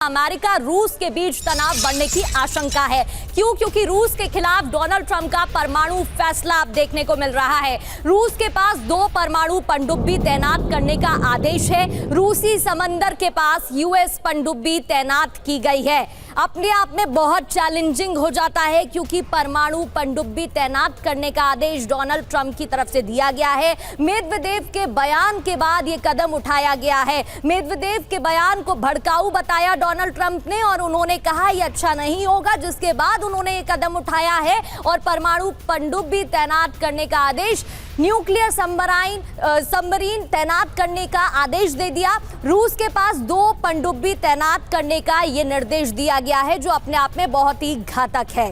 America रूस के बीच तनाव बढ़ने की आशंका है। क्यों? क्योंकि रूस के खिलाफ डोनाल्ड ट्रंप का परमाणु फैसला अब देखने को मिल रहा है। रूस के पास 2 परमाणु पनडुब्बी तैनात करने का आदेश है। रूसी समंदर के पास यूएस पनडुब्बी तैनात की गई है। अपने आप में बहुत चैलेंजिंग हो जाता है क्योंकि परमाणु पनडुब्बी तैनात करने का आदेश डोनाल्ड ट्रंप की तरफ से दिया गया है। मेदवेदेव के बयान के बाद यह कदम उठाया गया है। मेदवेदेव के बयान को भड़काऊ बताया डोनाल्ड ट्रंप ने और उन्होंने कहा यह अच्छा नहीं होगा, जिसके बाद उन्होंने ये कदम उठाया है और परमाणु पनडुब्बी तैनात करने का आदेश, न्यूक्लियर सबमरीन तैनात करने का आदेश दे दिया। रूस के पास 2 पनडुब्बी तैनात करने का यह निर्देश दिया गया है, जो अपने आप में बहुत ही घातक है।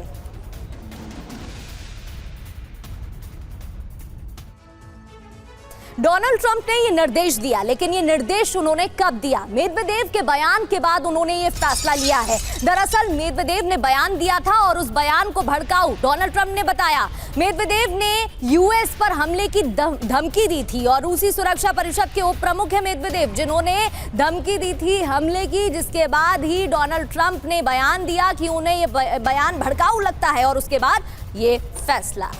डोनाल्ड ट्रंप ने यह निर्देश दिया, लेकिन यह निर्देश उन्होंने कब दिया? मेदवेदेव के बयान के बाद उन्होंने यह फैसला लिया है। दरअसल मेदवेदेव ने बयान दिया था और उस बयान को भड़काऊ डोनाल्ड ट्रंप ने बताया। मेदवेदेव ने यूएस पर हमले की धमकी दी थी और रूसी सुरक्षा परिषद के उप प्रमुख है मेदवेदेव, जिन्होंने धमकी दी थी हमले की, जिसके बाद ही डोनाल्ड ट्रंप ने बयान दिया कि उन्हें यह बयान भड़काऊ लगता है और उसके बाद ये फैसला।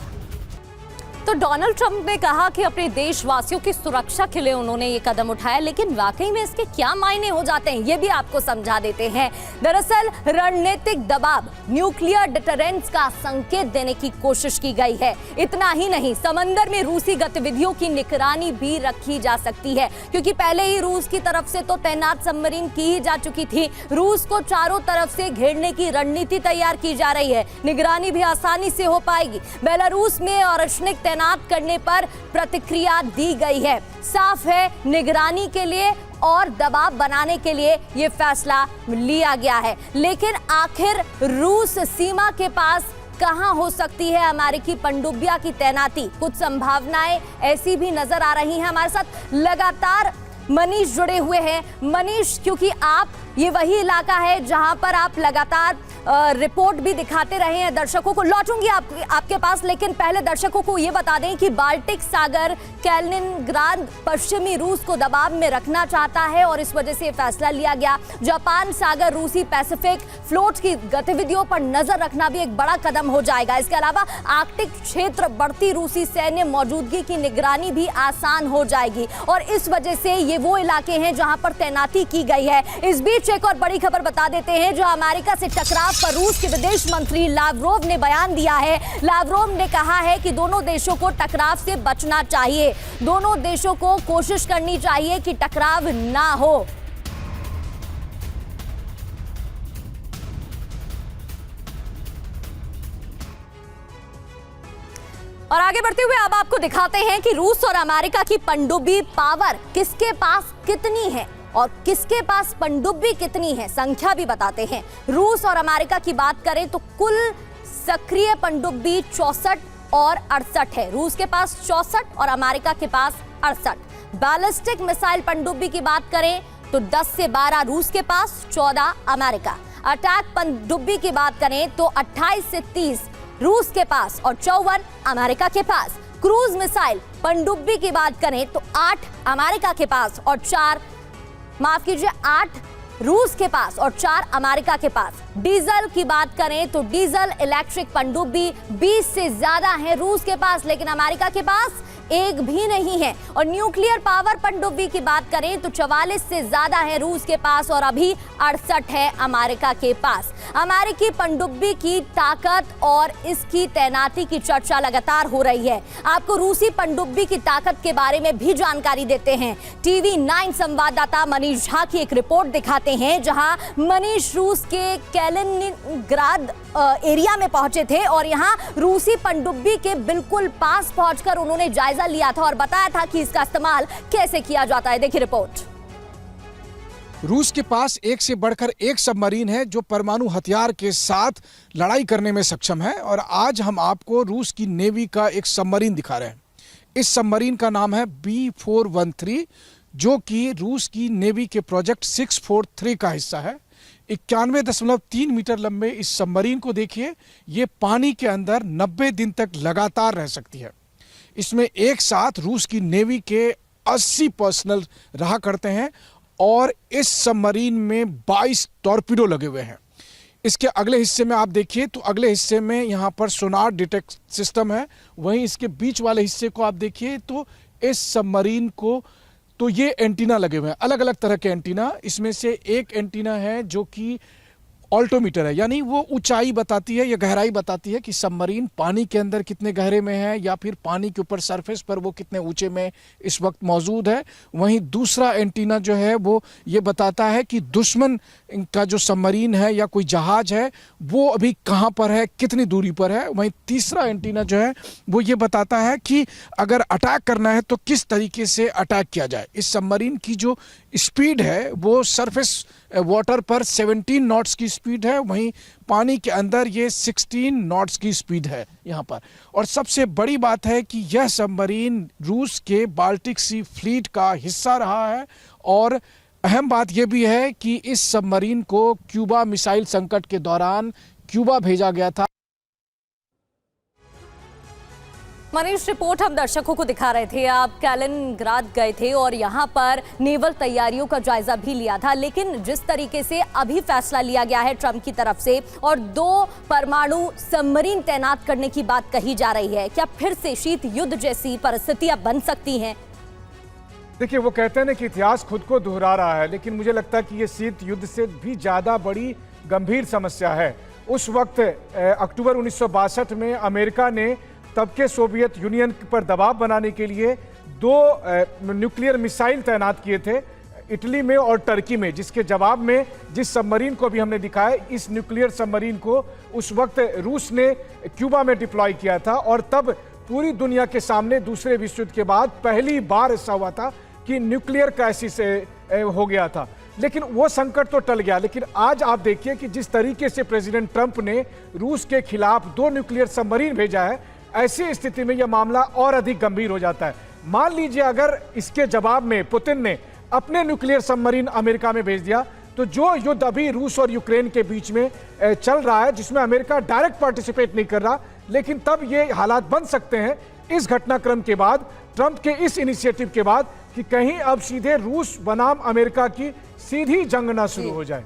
तो डोनाल्ड ट्रंप ने कहा कि अपने देशवासियों की सुरक्षा के लिए उन्होंने ये कदम उठाया, लेकिन वाकई में इसके क्या मायने हो जाते हैं ये भी आपको समझा देते हैं। दरअसल रणनीतिक दबाव, न्यूक्लियर डिटरेंस का संकेत देने की कोशिश की गई है। इतना ही नहीं, समंदर में रूसी गतिविधियों की निगरानी भी रखी जा सकती है, क्योंकि पहले ही रूस की तरफ से तो तैनात सबमरीन की ही जा चुकी थी। रूस को चारों तरफ से घेरने की रणनीति तैयार की जा रही है। निगरानी भी आसानी से हो पाएगी। बेलारूस में औरशनिक तैनात करने पर प्रतिक्रिया दी गई है। साफ है, निगरानी के लिए और दबाव बनाने के लिए यह फैसला लिया गया है। लेकिन आखिर रूस सीमा के पास कहां हो सकती है अमेरिकी पनडुब्बियां की तैनाती? कुछ संभावनाएं ऐसी भी नजर आ रही हैं। हमारे साथ लगातार मनीष जुड़े हुए हैं। मनीष, क्योंकि आप ये वही इलाका है जहां पर आप लगातार रिपोर्ट भी दिखाते रहे हैं दर्शकों को, लौटूंगी आपके पास, लेकिन पहले दर्शकों को ये बता दें कि बाल्टिक सागर, कैलिनिनग्राड पश्चिमी रूस को दबाव में रखना चाहता है और इस वजह से ये फैसला लिया गया। जापान सागर, रूसी पैसिफिक फ्लोट की गतिविधियों पर नजर रखना भी एक बड़ा कदम हो जाएगा। इसके अलावा आर्कटिक क्षेत्र, बढ़ती रूसी सैन्य मौजूदगी की निगरानी भी आसान हो जाएगी और इस वजह से ये वो इलाके हैं जहां पर तैनाती की गई है। इस बीच एक और बड़ी खबर बता देते हैं, जो अमेरिका से टकराव पर रूस के विदेश मंत्री लावरोव ने बयान दिया है। लावरोव ने कहा है कि दोनों देशों को टकराव से बचना चाहिए। दोनों देशों को कोशिश करनी चाहिए कि टकराव ना हो। और आगे बढ़ते हुए अब आपको दिखाते हैं कि रूस और अमेरिका की पनडुब्बी पावर किसके पास कितनी है और किसके पास पनडुब्बी कितनी है, संख्या भी बताते हैं। रूस और अमेरिका की बात करें तो कुल सक्रिय पनडुब्बी 64 और 68 है। रूस के पास 64 और अमेरिका के पास 68। बैलिस्टिक मिसाइल पनडुब्बी की बात करें तो 10 से 12 रूस के पास, 14 अमेरिका। अटैक पनडुब्बी की बात करें तो 28 से 30 रूस के पास और 54 अमेरिका के पास। क्रूज मिसाइल पनडुब्बी की बात करें तो 8 अमेरिका के पास और 8 रूस के पास और 4 अमेरिका के पास। डीजल की बात करें तो डीजल इलेक्ट्रिक पनडुब्बी 20 से ज्यादा है रूस के पास, लेकिन अमेरिका के पास एक भी नहीं है। और न्यूक्लियर पावर पनडुब्बी की बात करें तो 44 से ज्यादा है रूस के पास और अभी 68 है अमेरिका के पास। अमेरिकी पनडुब्बी की ताकत और इसकी तैनाती की चर्चा लगातार हो रही है। आपको रूसी पनडुब्बी की ताकत के बारे में भी जानकारी देते हैं। टीवी 9 संवाददाता मनीष झा की एक रिपोर्ट दिखाते हैं, जहां मनीष रूस के कैलिनिनग्राड एरिया में पहुंचे थे और यहां रूसी पनडुब्बी के बिल्कुल पास पहुंचकर उन्होंने जायजा लिया था और बताया था कि इसका इस्तेमाल कैसे किया जाता है। देखिए रिपोर्ट। रूस के पास एक से बढ़कर एक सबमरीन है जो परमाणु हथियार के साथ लड़ाई करने में सक्षम है और आज हम आपको रूस की नेवी का एक सबमरीन दिखा रहे हैं। इस सबमरीन का नाम है B413, जो कि रूस की नेवी के प्रोजेक्ट 643 का हिस्सा है। 91.3 मीटर लंबे इस सबमरीन को देखिए, ये पानी के अंदर 90 दिन तक लगातार रह सकती है। इसमें एक साथ रूस की नेवी के 80 पर्सनल रहा करते हैं और इस सबमरीन में 22 टॉर्पीडो लगे हुए हैं। इसके अगले हिस्से में आप देखिए तो अगले हिस्से में यहाँ पर सोनार डिटेक्ट सिस्टम है। वहीं इसके बीच वाले हिस्से को आप देखिए तो इस सबमरीन को तो ये एंटीना लगे हुए हैं, अलग अलग तरह के एंटीना। इसमें से एक एंटीना है जो कि ऑल्टोमीटर है, यानी वो ऊंचाई बताती है या गहराई बताती है कि सबमरीन पानी के अंदर कितने गहरे में है या फिर पानी के ऊपर सरफेस पर वो कितने ऊंचे में इस वक्त मौजूद है। वहीं दूसरा एंटीना जो है वो ये बताता है कि दुश्मन का जो सबमरीन है या कोई जहाज है वो अभी कहाँ पर है, कितनी दूरी पर है। वहीं तीसरा एंटीना जो है वो ये बताता है कि अगर अटैक करना है तो किस तरीके से अटैक किया जाए। इस सबमरीन की जो स्पीड है वो सरफेस वाटर पर 17 नॉट्स की स्पीड है, वहीं पानी के अंदर ये 16 नॉट्स की स्पीड है यहाँ पर। और सबसे बड़ी बात है कि यह सबमरीन रूस के बाल्टिक सी फ्लीट का हिस्सा रहा है। और अहम बात यह भी है कि इस सबमरीन को क्यूबा मिसाइल संकट के दौरान क्यूबा भेजा गया था। मनीष, रिपोर्ट हम दर्शकों को दिखा रहे थे, आप कैलिनग्राद गए थे और यहाँ पर नेवल तैयारियों का जायजा भी लिया था, लेकिन जिस तरीके से अभी फैसला लिया गया है ट्रंप की तरफ से और 2 परमाणु सबमरीन तैनात करने की बात कही जा रही है, क्या फिर से शीत युद्ध जैसी परिस्थितियां बन सकती हैं? देखिए, वो कहते हैं ना कि इतिहास खुद को दोहरा रहा है, लेकिन मुझे लगता है कि ये शीत युद्ध से भी ज्यादा बड़ी गंभीर समस्या है। उस वक्त अक्टूबर 1962 में अमेरिका ने तब के सोवियत यूनियन पर दबाव बनाने के लिए 2 न्यूक्लियर मिसाइल तैनात किए थे, इटली में और टर्की में, जिसके जवाब में जिस सबमरीन को भी हमने दिखाया, इस न्यूक्लियर सबमरीन को उस वक्त रूस ने क्यूबा में डिप्लॉय किया था। और तब पूरी दुनिया के सामने दूसरे विश्व युद्ध के बाद पहली बार ऐसा हुआ था कि न्यूक्लियर क्राइसिस हो गया था। लेकिन वो संकट तो टल गया। लेकिन आज आप देखिए कि जिस तरीके से प्रेसिडेंट ट्रंप ने रूस के खिलाफ 2 न्यूक्लियर सबमरीन भेजा है, ऐसी स्थिति में यह मामला और अधिक गंभीर हो जाता है। मान लीजिए अगर इसके जवाब में पुतिन ने अपने न्यूक्लियर सबमरीन अमेरिका में भेज दिया, तो जो युद्ध अभी रूस और यूक्रेन के बीच में चल रहा है, जिसमें अमेरिका डायरेक्ट पार्टिसिपेट नहीं कर रहा, लेकिन तब ये हालात बन सकते हैं इस घटनाक्रम के बाद, ट्रंप के इस इनिशिएटिव के बाद, कि कहीं अब सीधे रूस बनाम अमेरिका की सीधी जंग ना शुरू हो जाए।